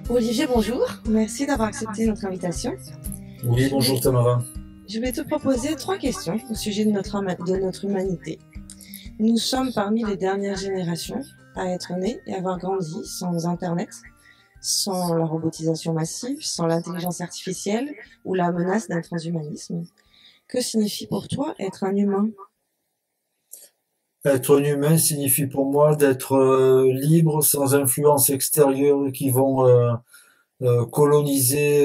Olivier, bonjour. Merci d'avoir accepté notre invitation. Oui, Je bonjour vais, Tamara. je vais te proposer trois questions au sujet de de notre humanité. Nous sommes parmi les dernières générations à être nées et avoir grandi sans Internet, sans la robotisation massive, sans l'intelligence artificielle ou la menace d'un transhumanisme. Que signifie pour toi être un humain? Être un humain signifie pour moi d'être libre, sans influence extérieure qui vont coloniser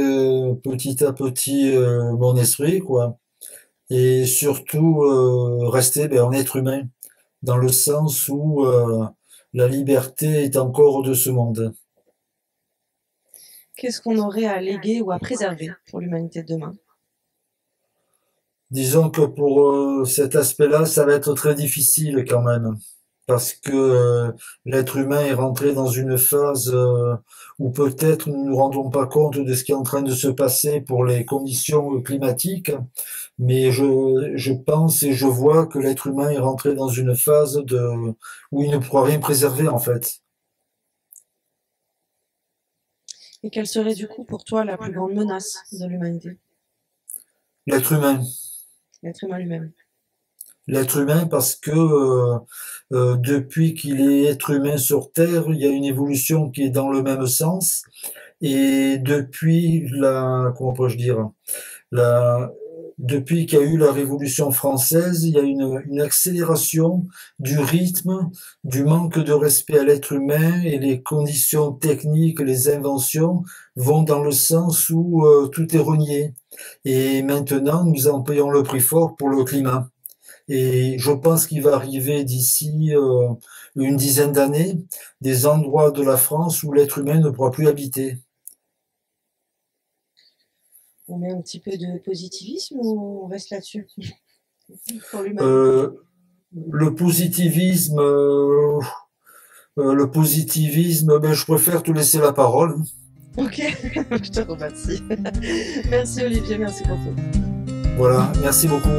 petit à petit mon esprit, quoi. Et surtout rester un être humain, dans le sens où la liberté est encore de ce monde. Qu'est-ce qu'on aurait à léguer ou à préserver pour l'humanité de demain? Disons que pour cet aspect-là, ça va être très difficile quand même, parce que l'être humain est rentré dans une phase où peut-être nous ne nous rendons pas compte de ce qui est en train de se passer pour les conditions climatiques, mais je pense et je vois que l'être humain est rentré dans une phase où il ne pourra rien préserver en fait. Et quelle serait du coup pour toi la plus grande menace de l'humanité? L'être humain. L'être humain lui-même. L'être humain parce que depuis qu'il est être humain sur Terre, il y a une évolution qui est dans le même sens. Et depuis comment pourrais-je dire, la, depuis qu'il y a eu la Révolution française, il y a une accélération du rythme, du manque de respect à l'être humain et les conditions techniques, les inventions vont dans le sens où tout est renié. Et maintenant, nous en payons le prix fort pour le climat. Et je pense qu'il va arriver d'ici une dizaine d'années des endroits de la France où l'être humain ne pourra plus habiter. On met un petit peu de positivisme ou on reste là-dessus pour l'humanité? Euh, le positivisme, je préfère te laisser la parole. Ok, je te remercie. Merci Olivier, merci pour tout. Voilà, merci beaucoup.